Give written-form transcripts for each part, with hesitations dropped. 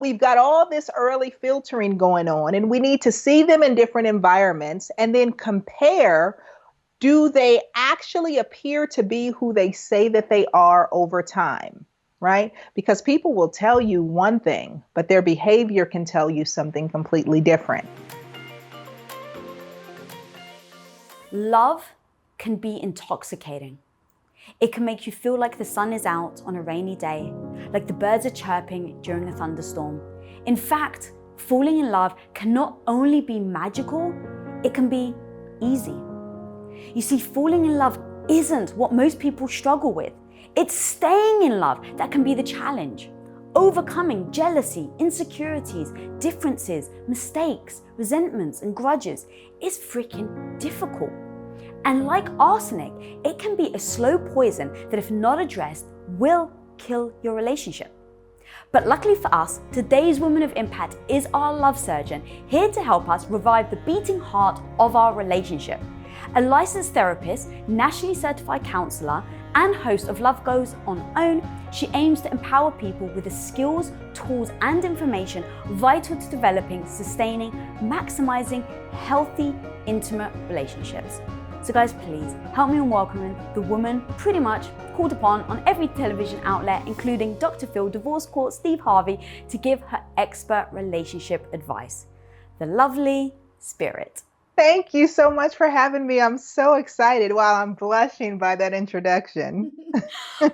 We've got all this early filtering going on, and we need to see them in different environments and then compare. Do they actually appear to be who they say that they are over time? Right? Because people will tell you one thing, but their behavior can tell you something completely different. Love can be intoxicating. It can make you feel like the sun is out on a rainy day, like the birds are chirping during a thunderstorm. In fact, falling in love can not only be magical, it can be easy. You see, falling in love isn't what most people struggle with. It's staying in love that can be the challenge. Overcoming jealousy, insecurities, differences, mistakes, resentments, and grudges is freaking difficult. And like arsenic, it can be a slow poison that, if not addressed, will kill your relationship. But luckily for us, today's Woman of Impact is our love surgeon, here to help us revive the beating heart of our relationship. A licensed therapist, nationally certified counselor, and host of Love Goes On Own, she aims to empower people with the skills, tools, and information vital to developing, sustaining, maximizing healthy, intimate relationships. So guys, please help me in welcoming the woman pretty much called upon on every television outlet, including Dr. Phil, Divorce Court, Steve Harvey, to give her expert relationship advice. The lovely Spirit. Thank you so much for having me. I'm so excited while I'm blushing by that introduction.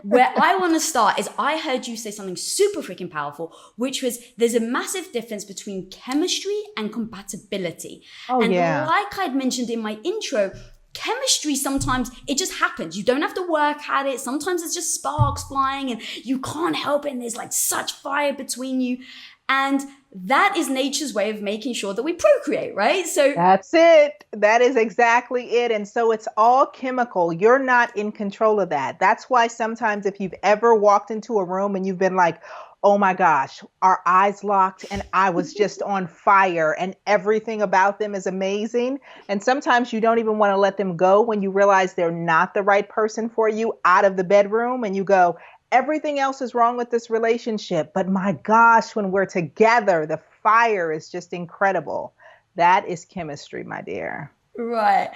Where I want to start is I heard you say something super freaking powerful, which was there's a massive difference between chemistry and compatibility. Yeah. Like I'd mentioned in my intro, chemistry, sometimes it just happens. You don't have to work at it. Sometimes it's just sparks flying and you can't help it. And there's like such fire between you. And that is nature's way of making sure that we procreate, right? So that's it. That is exactly it. And so it's all chemical. You're not in control of that. That's why sometimes if you've ever walked into a room and you've been like, oh my gosh, our eyes locked and I was just on fire and everything about them is amazing. And sometimes you don't even want to let them go when you realize they're not the right person for you out of the bedroom and you go, everything else is wrong with this relationship. But my gosh, when we're together, the fire is just incredible. That is chemistry, my dear. Right.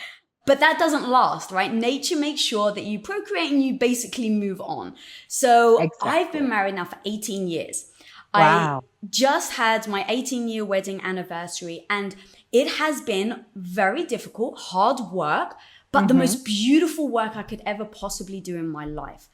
But that doesn't last, right? Nature makes sure that you procreate and you basically move on. So exactly. I've been married now for 18 years. Wow. I just had my 18-year wedding anniversary and it has been very difficult, hard work, but the most beautiful work I could ever possibly do in my life.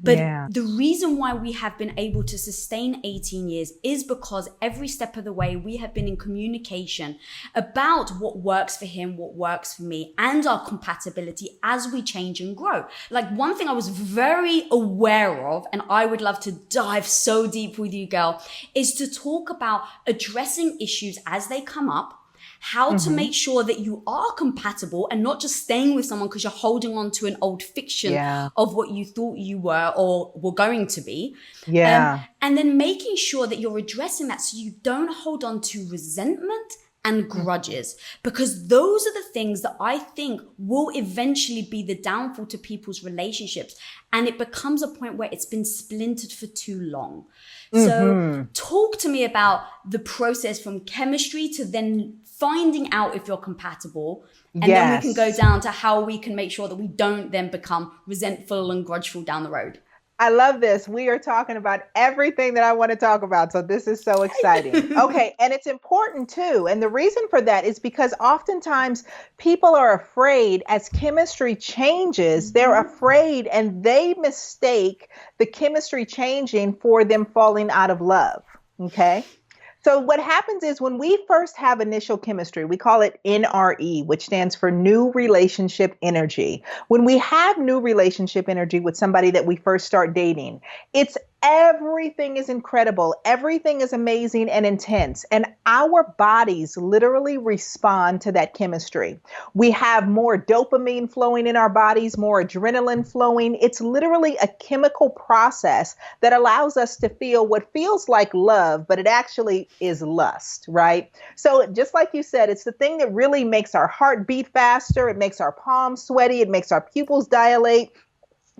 But the reason why we have been able to sustain 18 years is because every step of the way we have been in communication about what works for him, what works for me, and our compatibility as we change and grow. Like one thing I was very aware of, and I would love to dive so deep with you, girl, is to talk about addressing issues as they come up, how to make sure that you are compatible and not just staying with someone because you're holding on to an old fiction of what you thought you were or were going to be. And then making sure that you're addressing that so you don't hold on to resentment and grudges, because those are the things that I think will eventually be the downfall to people's relationships. And it becomes a point where it's been splintered for too long. So talk to me about the process from chemistry to then finding out if you're compatible. And then we can go down to how we can make sure that we don't then become resentful and grudgeful down the road. I love this. We are talking about everything that I want to talk about. So this is so exciting. Okay. And it's important too. And the reason for that is because oftentimes people are afraid as chemistry changes, they're afraid and they mistake the chemistry changing for them falling out of love. Okay. So what happens is when we first have initial chemistry, we call it NRE, which stands for new relationship energy. When we have new relationship energy with somebody that we first start dating, everything is incredible. Everything is amazing and intense. And our bodies literally respond to that chemistry. We have more dopamine flowing in our bodies, more adrenaline flowing. It's literally a chemical process that allows us to feel what feels like love, but it actually is lust, right? So just like you said, it's the thing that really makes our heart beat faster. It makes our palms sweaty. It makes our pupils dilate.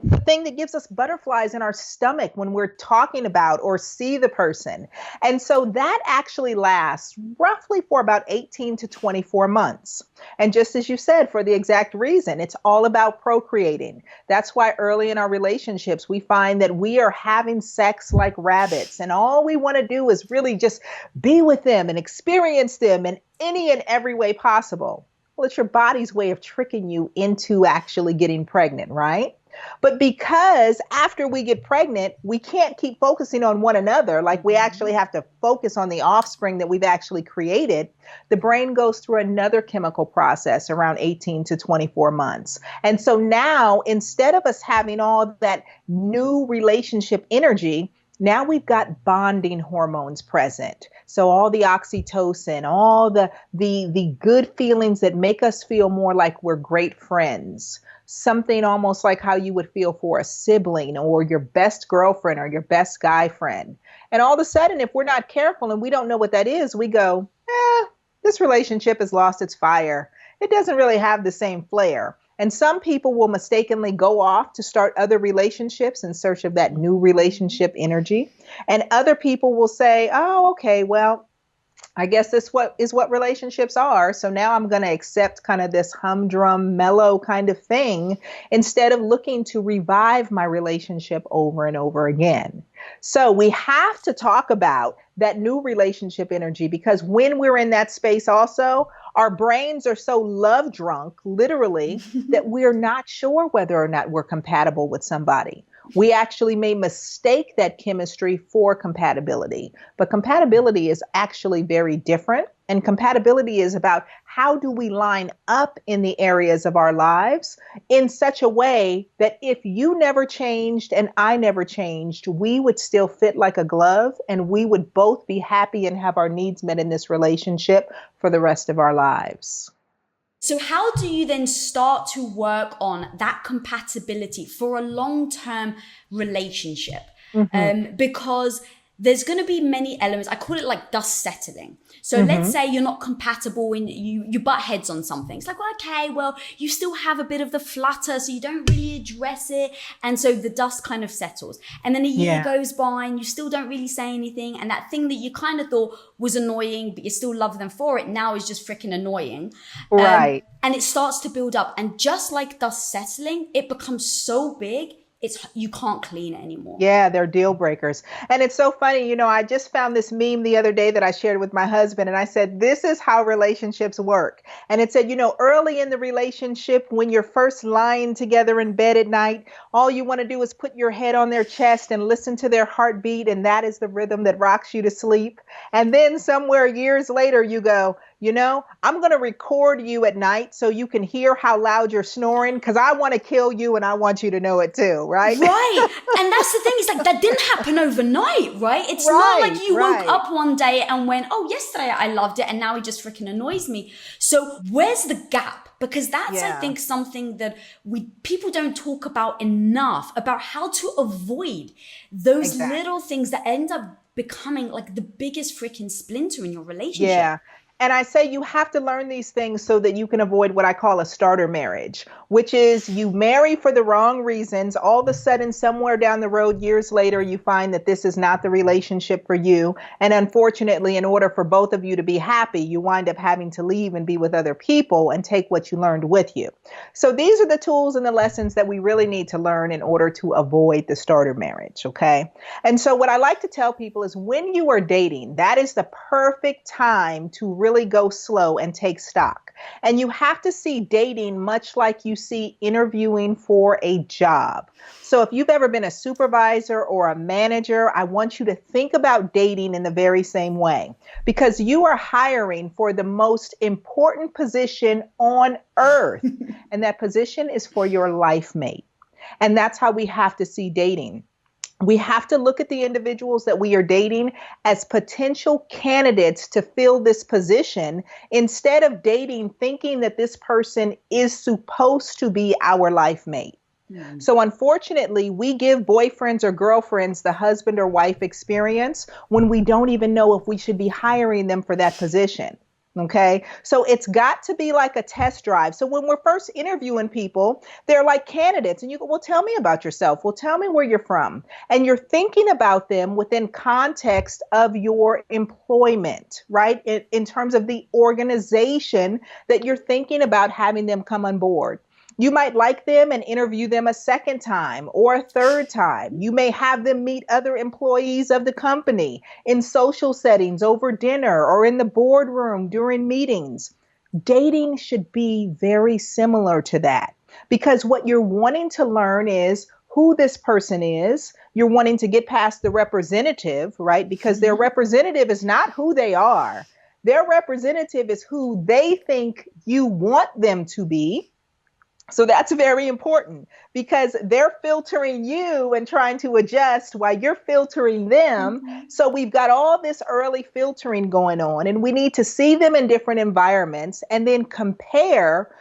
the thing that gives us butterflies in our stomach when we're talking about or see the person. And so that actually lasts roughly for about 18 to 24 months. And just as you said, for the exact reason, it's all about procreating. That's why early in our relationships, we find that we are having sex like rabbits. And all we want to do is really just be with them and experience them in any and every way possible. Well, it's your body's way of tricking you into actually getting pregnant, right? But because after we get pregnant, we can't keep focusing on one another, like we actually have to focus on the offspring that we've actually created, the brain goes through another chemical process around 18 to 24 months. And so now, instead of us having all that new relationship energy, now we've got bonding hormones present. So all the oxytocin, all the good feelings that make us feel more like we're great friends. Something almost like how you would feel for a sibling or your best girlfriend or your best guy friend. And all of a sudden, if we're not careful and we don't know what that is, we go, this relationship has lost its fire. It doesn't really have the same flair. And some people will mistakenly go off to start other relationships in search of that new relationship energy. And other people will say, oh, okay, well, I guess this is what relationships are. So now I'm going to accept kind of this humdrum, mellow kind of thing instead of looking to revive my relationship over and over again. So we have to talk about that new relationship energy, because when we're in that space also, our brains are so love drunk, literally, that we're not sure whether or not we're compatible with somebody. We actually may mistake that chemistry for compatibility, but compatibility is actually very different. And compatibility is about how do we line up in the areas of our lives in such a way that if you never changed and I never changed, we would still fit like a glove and we would both be happy and have our needs met in this relationship for the rest of our lives. So how do you then start to work on that compatibility for a long-term relationship? Because there's going to be many elements. I call it like dust settling. So let's say you're not compatible and you butt heads on something. It's like, well, okay, well, you still have a bit of the flutter, so you don't really address it. And so the dust kind of settles. And then a year goes by and you still don't really say anything. And that thing that you kind of thought was annoying, but you still love them for it, now is just freaking annoying. Right. And it starts to build up. And just like dust settling, it becomes so big, you can't clean it anymore. Yeah, they're deal breakers. And it's so funny, I just found this meme the other day that I shared with my husband, and I said, this is how relationships work. And it said, early in the relationship, when you're first lying together in bed at night, all you want to do is put your head on their chest and listen to their heartbeat. And that is the rhythm that rocks you to sleep. And then somewhere years later, you go, I'm going to record you at night so you can hear how loud you're snoring, because I want to kill you and I want you to know it too, right? Right. And that's the thing. It's like that didn't happen overnight, right? It's not like you woke up one day and went, oh, yesterday I loved it and now he just freaking annoys me. So where's the gap? Because that's, I think, something that people don't talk about enough, about how to avoid those little things that end up becoming like the biggest freaking splinter in your relationship. Yeah. And I say you have to learn these things so that you can avoid what I call a starter marriage, which is you marry for the wrong reasons. All of a sudden, somewhere down the road, years later, you find that this is not the relationship for you. And unfortunately, in order for both of you to be happy, you wind up having to leave and be with other people and take what you learned with you. So these are the tools and the lessons that we really need to learn in order to avoid the starter marriage. Okay. And so what I like to tell people is when you are dating, that is the perfect time to really go slow and take stock. And you have to see dating much like you see interviewing for a job. So if you've ever been a supervisor or a manager, I want you to think about dating in the very same way, because you are hiring for the most important position on earth. And that position is for your life mate. And that's how we have to see dating. We have to look at the individuals that we are dating as potential candidates to fill this position instead of dating thinking that this person is supposed to be our life mate. So unfortunately, we give boyfriends or girlfriends the husband or wife experience when we don't even know if we should be hiring them for that position. Okay. So it's got to be like a test drive. So when we're first interviewing people, they're like candidates and you go, well, tell me about yourself. Well, tell me where you're from. And you're thinking about them within context of your employment, right? In terms of the organization that you're thinking about having them come on board. You might like them and interview them a second time or a third time. You may have them meet other employees of the company in social settings over dinner or in the boardroom during meetings. Dating should be very similar to that because what you're wanting to learn is who this person is. You're wanting to get past the representative, right? Because their representative is not who they are. Their representative is who they think you want them to be. So that's very important because they're filtering you and trying to adjust while you're filtering them. So we've got all this early filtering going on, and we need to see them in different environments and then compare,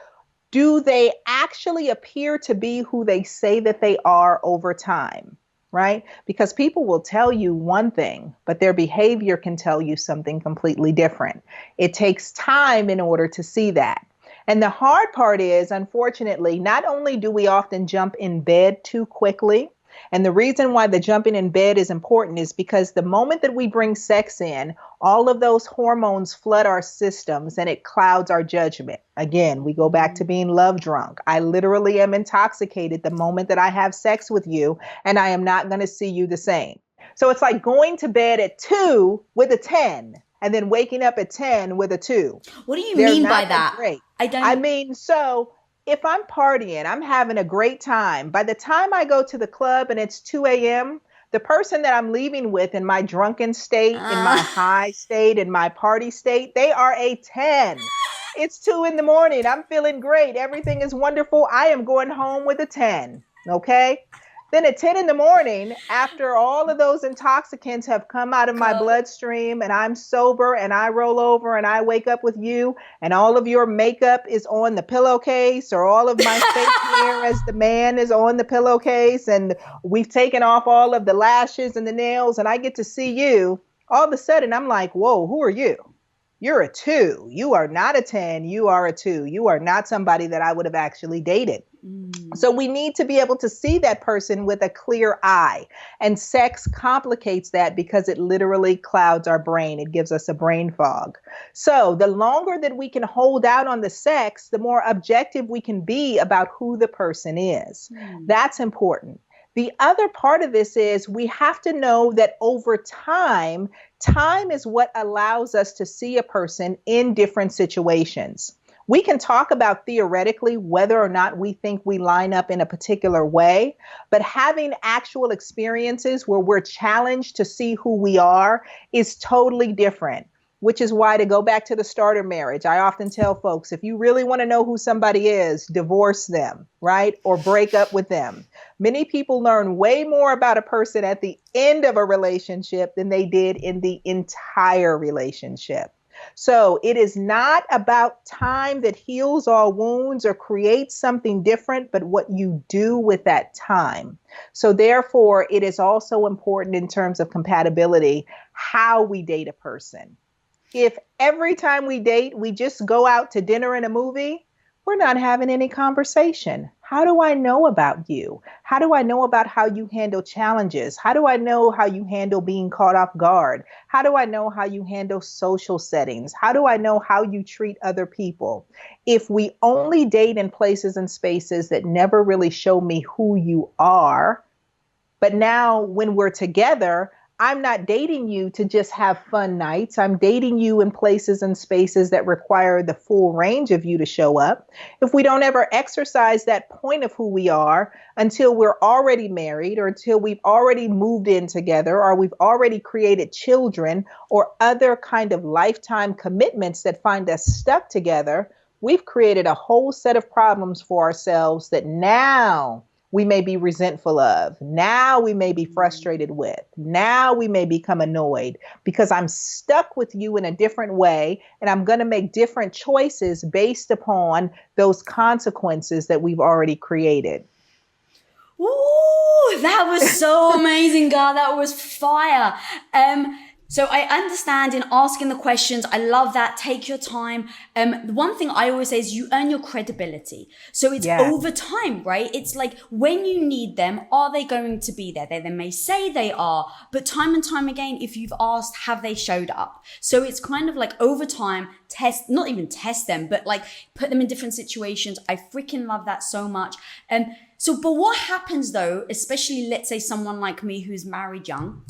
do they actually appear to be who they say that they are over time, right? Because people will tell you one thing, but their behavior can tell you something completely different. It takes time in order to see that. And the hard part is, unfortunately, not only do we often jump in bed too quickly, and the reason why the jumping in bed is important is because the moment that we bring sex in, all of those hormones flood our systems and it clouds our judgment. Again, we go back to being love drunk. I literally am intoxicated the moment that I have sex with you, and I am not going to see you the same. So it's like going to bed at 2 with a 10. And then waking up at 10 with a 2. What do you mean by that? Great. I don't. I mean, so if I'm partying, I'm having a great time. By the time I go to the club and it's 2 a.m., the person that I'm leaving with in my drunken state, in my high state, in my party state, they are a 10. It's 2 in the morning. I'm feeling great. Everything is wonderful. I am going home with a 10. Okay. Then at 10 in the morning, after all of those intoxicants have come out of my bloodstream and I'm sober and I roll over and I wake up with you and all of your makeup is on the pillowcase or all of my fake hair as the man is on the pillowcase and we've taken off all of the lashes and the nails and I get to see you, all of a sudden I'm like, whoa, who are you? You're a 2. You are not a 10. You are a 2. You are not somebody that I would have actually dated. So we need to be able to see that person with a clear eye. And sex complicates that because it literally clouds our brain. It gives us a brain fog. So the longer that we can hold out on the sex, the more objective we can be about who the person is. That's important. The other part of this is we have to know that over time, time is what allows us to see a person in different situations. We can talk about theoretically whether or not we think we line up in a particular way, but having actual experiences where we're challenged to see who we are is totally different. Which is why, to go back to the starter marriage, I often tell folks, if you really want to know who somebody is, divorce them, right? Or break up with them. Many people learn way more about a person at the end of a relationship than they did in the entire relationship. So it is not about time that heals all wounds or creates something different, but what you do with that time. So therefore, it is also important in terms of compatibility, how we date a person. If every time we date, we just go out to dinner and a movie, we're not having any conversation. How do I know about you? How do I know about how you handle challenges? How do I know how you handle being caught off guard? How do I know how you handle social settings? How do I know how you treat other people? If we only date in places and spaces that never really show me who you are, but now when we're together, I'm not dating you to just have fun nights. I'm dating you in places and spaces that require the full range of you to show up. If we don't ever exercise that point of who we are until we're already married or until we've already moved in together or we've already created children or other kind of lifetime commitments that find us stuck together, we've created a whole set of problems for ourselves that now we may be resentful of. Now we may be frustrated with. Now we may become annoyed because I'm stuck with you in a different way and I'm going to make different choices based upon those consequences that we've already created. Ooh, that was so amazing, girl. That was fire. So I understand in asking the questions. I love that. Take your time. The one thing I always say is you earn your credibility. So it's over time, right? It's like when you need them, are they going to be there? They may say they are, but time and time again, if you've asked, have they showed up? So it's kind of like over time, not even test them, but like put them in different situations. I freaking love that so much. But what happens though, especially let's say someone like me who's married young,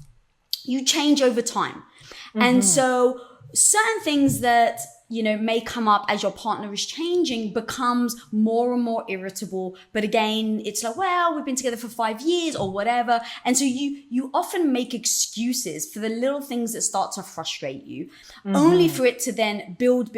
you change over time. And so certain things that, may come up as your partner is changing becomes more and more irritable. But again, it's like, well, we've been together for 5 years or whatever. And so you often make excuses for the little things that start to frustrate you, only for it to then build.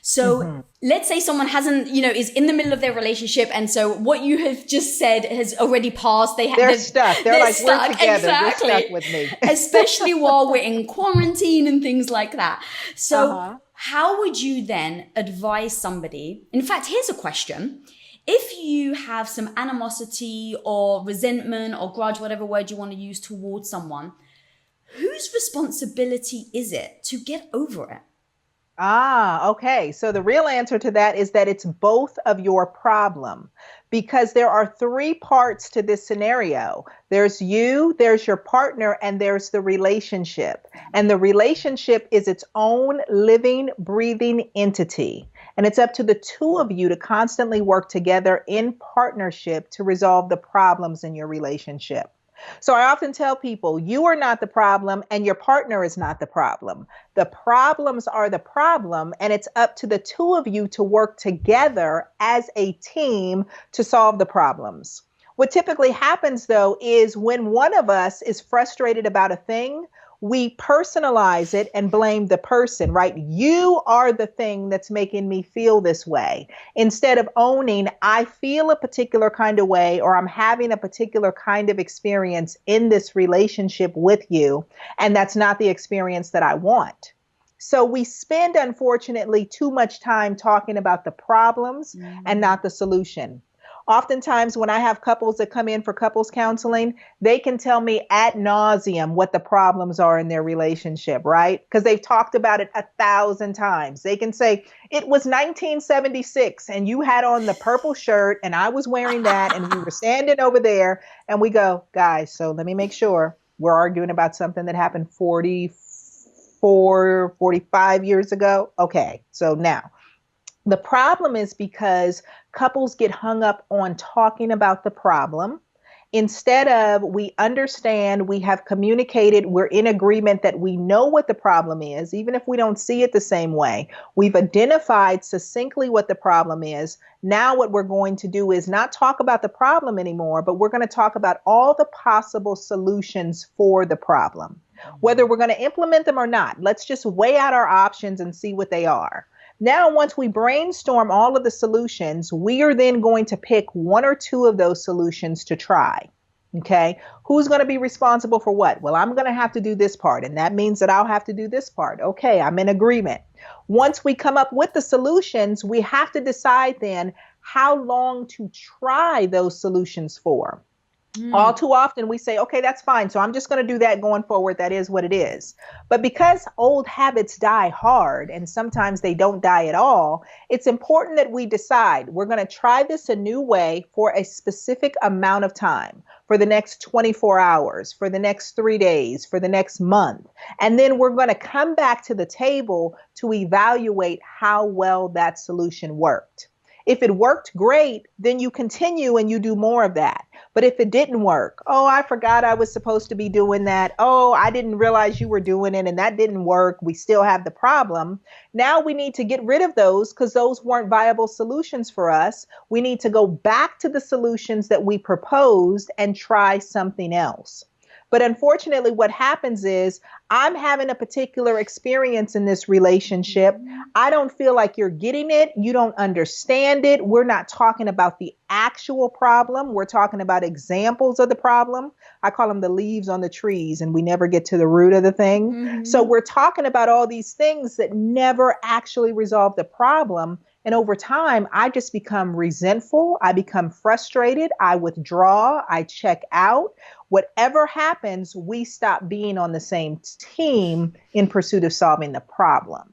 So let's say someone hasn't, is in the middle of their relationship. And so what you have just said has already passed. They're stuck. They're like, stuck. We're together. Exactly. You're stuck with me. Especially while we're in quarantine and things like that. So how would you then advise somebody? In fact, here's a question. If you have some animosity or resentment or grudge, whatever word you want to use towards someone, whose responsibility is it to get over it? Okay. So the real answer to that is that it's both of your problem, because there are 3 parts to this scenario. There's you, there's your partner, and there's the relationship. And the relationship is its own living, breathing entity. And it's up to the 2 of you to constantly work together in partnership to resolve the problems in your relationship. So I often tell people, you are not the problem and your partner is not the problem. The problems are the problem, and it's up to the 2 of you to work together as a team to solve the problems. What typically happens, though, is when one of us is frustrated about a thing, we personalize it and blame the person, right? You are the thing that's making me feel this way. Instead of owning, I feel a particular kind of way, or I'm having a particular kind of experience in this relationship with you, and that's not the experience that I want. So we spend, unfortunately, too much time talking about the problems and not the solution. Oftentimes when I have couples that come in for couples counseling, they can tell me ad nauseum what the problems are in their relationship, right? Because they've talked about it 1,000 times. They can say, it was 1976 and you had on the purple shirt and I was wearing that and we were standing over there. And we go, guys, so let me make sure we're arguing about something that happened 44, 45 years ago. Okay, so now. The problem is because couples get hung up on talking about the problem instead of we understand, we have communicated, we're in agreement that we know what the problem is, even if we don't see it the same way. We've identified succinctly what the problem is. Now what we're going to do is not talk about the problem anymore, but we're going to talk about all the possible solutions for the problem, whether we're going to implement them or not. Let's just weigh out our options and see what they are. Now, once we brainstorm all of the solutions, we are then going to pick 1 or 2 of those solutions to try. Okay. Who's going to be responsible for what? Well, I'm going to have to do this part, and that means that I'll have to do this part. Okay. I'm in agreement. Once we come up with the solutions, we have to decide then how long to try those solutions for. All too often we say, okay, that's fine. So I'm just going to do that going forward. That is what it is. But because old habits die hard and sometimes they don't die at all, it's important that we decide we're going to try this a new way for a specific amount of time, for the next 24 hours, for the next 3 days, for the next month. And then we're going to come back to the table to evaluate how well that solution worked. If it worked great, then you continue and you do more of that. But if it didn't work, oh, I forgot I was supposed to be doing that. Oh, I didn't realize you were doing it and that didn't work. We still have the problem. Now we need to get rid of those because those weren't viable solutions for us. We need to go back to the solutions that we proposed and try something else. But unfortunately, what happens is I'm having a particular experience in this relationship. I don't feel like you're getting it. You don't understand it. We're not talking about the actual problem. We're talking about examples of the problem. I call them the leaves on the trees, and we never get to the root of the thing. So we're talking about all these things that never actually resolve the problem. And over time, I just become resentful. I become frustrated. I withdraw. I check out. Whatever happens, we stop being on the same team in pursuit of solving the problem.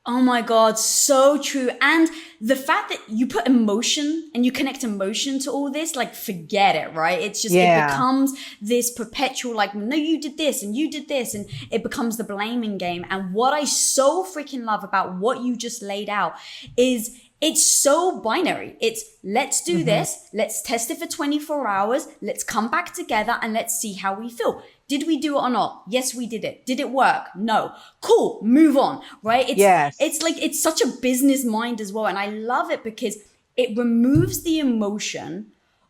Oh my God, so true. And the fact that you put emotion and you connect emotion to all this, like forget it, right? It's just, it becomes this perpetual, like, no, you did this and you did this. And it becomes the blaming game. And what I so freaking love about what you just laid out is it's so binary. It's let's do this. Let's test it for 24 hours. Let's come back together and let's see how we feel. Did we do it or not? Yes, we did it. Did it work? No. Cool. Move on. Right? It's like, it's such a business mind as well. And I love it because it removes the emotion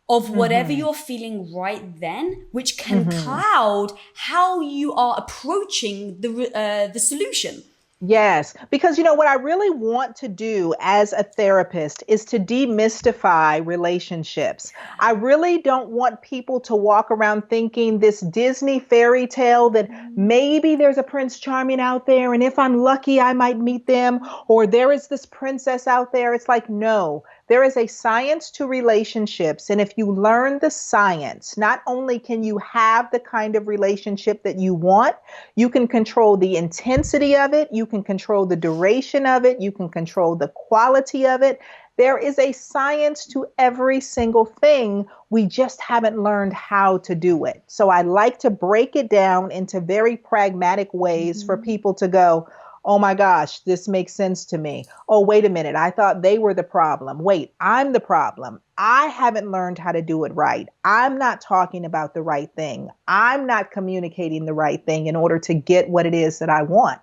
of whatever you're feeling right then, which can cloud how you are approaching the solution. Yes, because what I really want to do as a therapist is to demystify relationships. I really don't want people to walk around thinking this Disney fairy tale that maybe there's a Prince Charming out there, and if I'm lucky, I might meet them, or there is this princess out there. It's like, no. There is a science to relationships. And if you learn the science, not only can you have the kind of relationship that you want, you can control the intensity of it. You can control the duration of it. You can control the quality of it. There is a science to every single thing. We just haven't learned how to do it. So I like to break it down into very pragmatic ways for people to go, oh my gosh, this makes sense to me. Oh, wait a minute. I thought they were the problem. Wait, I'm the problem. I haven't learned how to do it right. I'm not talking about the right thing. I'm not communicating the right thing in order to get what it is that I want.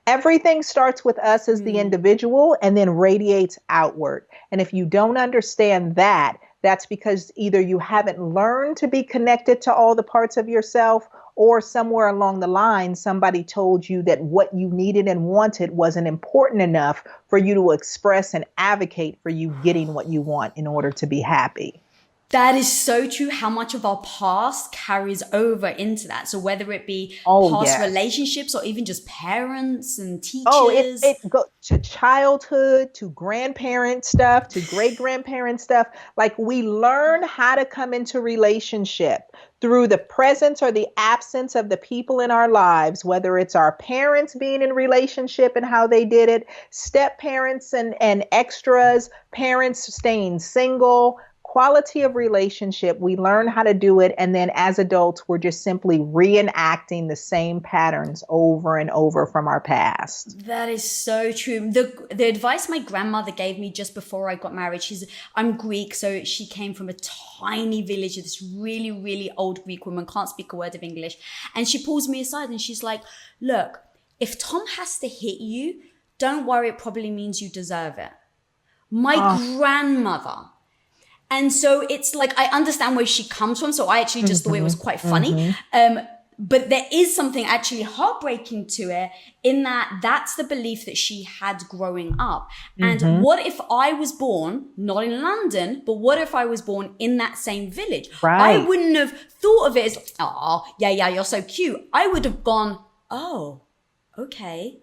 Everything starts with us as the individual and then radiates outward. And if you don't understand that, that's because either you haven't learned to be connected to all the parts of yourself, or somewhere along the line, somebody told you that what you needed and wanted wasn't important enough for you to express and advocate for you getting what you want in order to be happy. That is so true. How much of our past carries over into that. So whether it be past relationships or even just parents and teachers. Oh, it goes to childhood, to grandparent stuff, to great grandparent stuff. Like we learn how to come into relationship through the presence or the absence of the people in our lives, whether it's our parents being in relationship and how they did it, step parents and extras, parents staying single. Quality of relationship, we learn how to do it. And then as adults, we're just simply reenacting the same patterns over and over from our past. That is so true. The advice my grandmother gave me just before I got married, I'm Greek, so she came from a tiny village, this really, really old Greek woman, can't speak a word of English. And she pulls me aside and she's like, look, if Tom has to hit you, don't worry, it probably means you deserve it. My grandmother. And so it's like, I understand where she comes from. So I actually just thought it was quite funny. But there is something actually heartbreaking to it in that that's the belief that she had growing up. And what if I was born, not in London, but what if I was born in that same village? Right. I wouldn't have thought of it as, oh, yeah, you're so cute. I would have gone, oh, okay.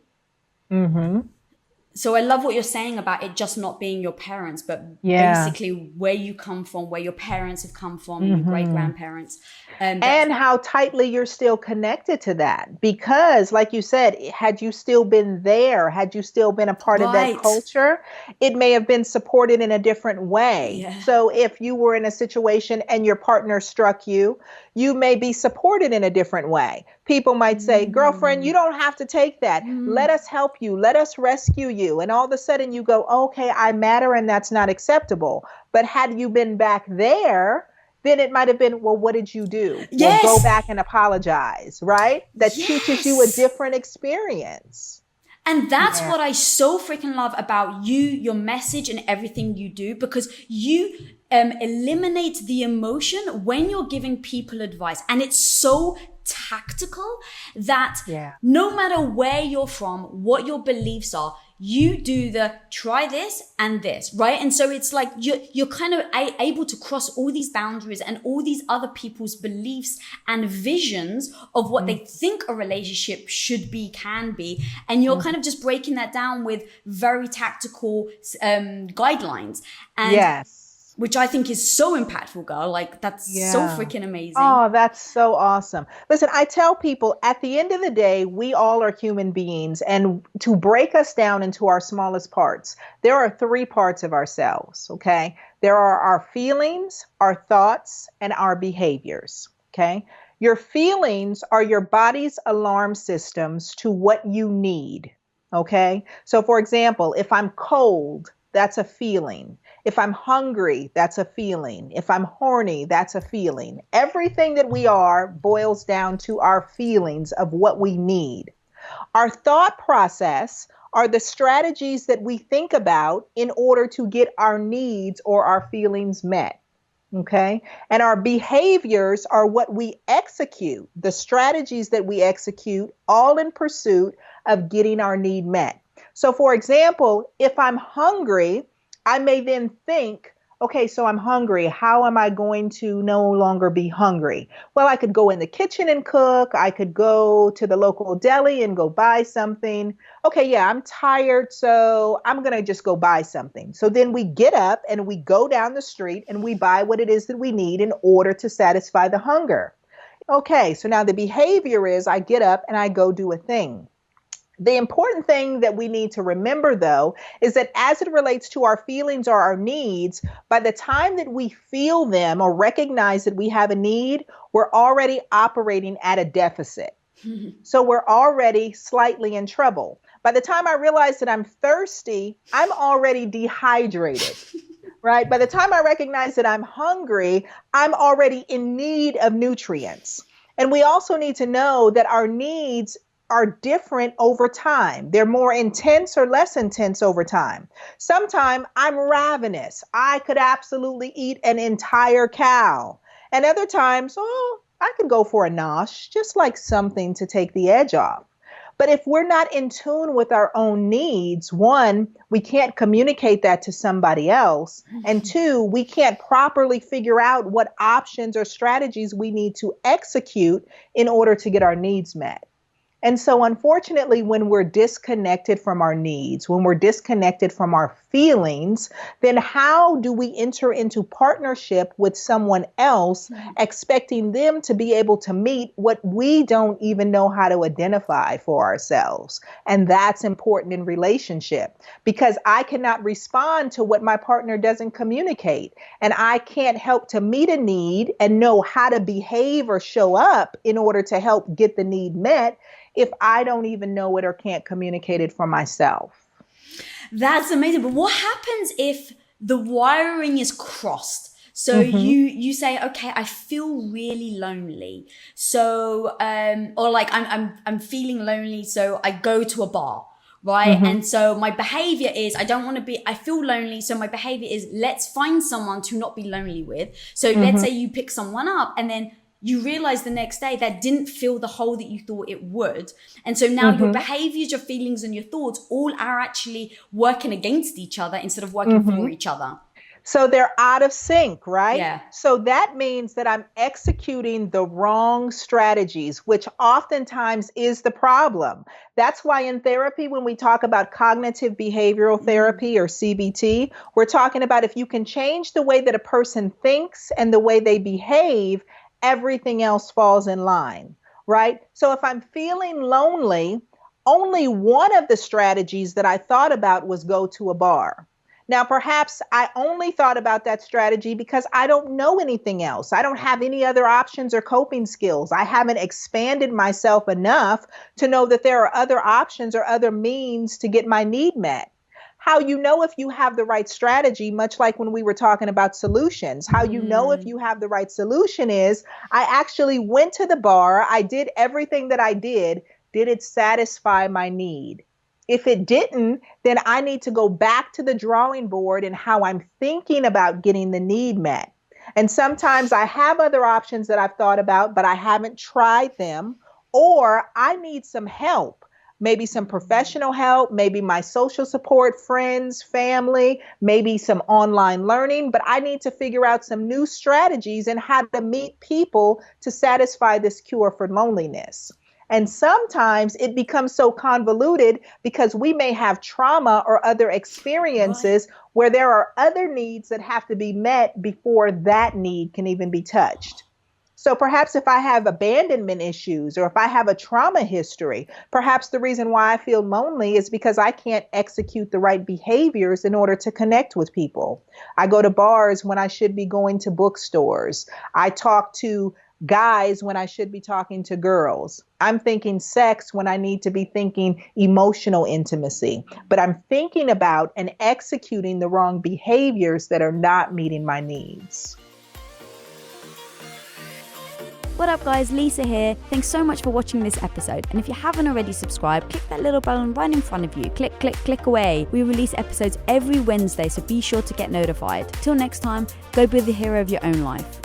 So I love what you're saying about it just not being your parents, but basically where you come from, where your parents have come from, your great-grandparents. And how tightly you're still connected to that. Because like you said, had you still been there, had you still been a part of that culture, it may have been supported in a different way. Yeah. So if you were in a situation and your partner struck you, you may be supported in a different way. People might say, girlfriend, you don't have to take that. Let us help you. Let us rescue you. And all of a sudden you go, okay, I matter and that's not acceptable. But had you been back there, then it might have been, well, what did you do? Yes. Well, go back and apologize, right? That teaches you a different experience. And that's what I so freaking love about you, your message and everything you do, because you eliminate the emotion when you're giving people advice. And it's so tactical that no matter where you're from, what your beliefs are, you do the try this and this, right? And so it's like you're kind of able to cross all these boundaries and all these other people's beliefs and visions of what they think a relationship should be, can be. And you're kind of just breaking that down with very tactical guidelines. And Yes. which I think is so impactful, girl. Like, that's so freaking amazing. Oh, that's so awesome. Listen, I tell people at the end of the day, we all are human beings. And to break us down into our smallest parts, there are 3 parts of ourselves, okay? There are our feelings, our thoughts, and our behaviors, okay? Your feelings are your body's alarm systems to what you need, okay? So, for example, if I'm cold, that's a feeling. If I'm hungry, that's a feeling. If I'm horny, that's a feeling. Everything that we are boils down to our feelings of what we need. Our thought process are the strategies that we think about in order to get our needs or our feelings met. Okay. And our behaviors are what we execute, the strategies that we execute, all in pursuit of getting our need met. So, for example, if I'm hungry, I may then think, okay, so I'm hungry. How am I going to no longer be hungry? Well, I could go in the kitchen and cook. I could go to the local deli and go buy something. Okay, yeah, I'm tired, so I'm going to just go buy something. So then we get up and we go down the street and we buy what it is that we need in order to satisfy the hunger. Okay, so now the behavior is I get up and I go do a thing. The important thing that we need to remember, though, is that as it relates to our feelings or our needs, by the time that we feel them or recognize that we have a need, we're already operating at a deficit. So we're already slightly in trouble. By the time I realize that I'm thirsty, I'm already dehydrated. Right? By the time I recognize that I'm hungry, I'm already in need of nutrients. And we also need to know that our needs are different over time. They're more intense or less intense over time. Sometimes I'm ravenous. I could absolutely eat an entire cow. And other times, I could go for a nosh, just like something to take the edge off. But if we're not in tune with our own needs, 1, we can't communicate that to somebody else. And 2, we can't properly figure out what options or strategies we need to execute in order to get our needs met. And so, unfortunately, when we're disconnected from our needs, when we're disconnected from our feelings, then how do we enter into partnership with someone else, expecting them to be able to meet what we don't even know how to identify for ourselves? And that's important in relationship, because I cannot respond to what my partner doesn't communicate. And I can't help to meet a need and know how to behave or show up in order to help get the need met if I don't even know it or can't communicate it for myself. That's amazing. But what happens if the wiring is crossed? So you say, okay, I feel really lonely. So, or like I'm feeling lonely. So I go to a bar, right? And so my behavior is, I feel lonely. So my behavior is, let's find someone to not be lonely with. So let's say you pick someone up and then you realize the next day that didn't fill the hole that you thought it would. And so now your behaviors, your feelings, and your thoughts all are actually working against each other instead of working for each other. So they're out of sync, right? Yeah. So that means that I'm executing the wrong strategies, which oftentimes is the problem. That's why in therapy, when we talk about cognitive behavioral therapy or CBT, we're talking about if you can change the way that a person thinks and the way they behave, everything else falls in line, right? So if I'm feeling lonely, only one of the strategies that I thought about was go to a bar. Now, perhaps I only thought about that strategy because I don't know anything else. I don't have any other options or coping skills. I haven't expanded myself enough to know that there are other options or other means to get my need met. How you know if you have the right strategy, much like when we were talking about solutions, how you know if you have the right solution is, I actually went to the bar, I did everything that I did it satisfy my need? If it didn't, then I need to go back to the drawing board and how I'm thinking about getting the need met. And sometimes I have other options that I've thought about, but I haven't tried them, or I need some help. maybe some professional help, maybe my social support, friends, family, maybe some online learning, but I need to figure out some new strategies and how to meet people to satisfy this cure for loneliness. And sometimes it becomes so convoluted because we may have trauma or other experiences where there are other needs that have to be met before that need can even be touched. So perhaps if I have abandonment issues or if I have a trauma history, perhaps the reason why I feel lonely is because I can't execute the right behaviors in order to connect with people. I go to bars when I should be going to bookstores. I talk to guys when I should be talking to girls. I'm thinking sex when I need to be thinking emotional intimacy. But I'm thinking about and executing the wrong behaviors that are not meeting my needs. What up guys, Lisa here. Thanks so much for watching this episode. And if you haven't already subscribed, click that little button right in front of you. Click, click, click away. We release episodes every Wednesday, so be sure to get notified. Till next time, go be the hero of your own life.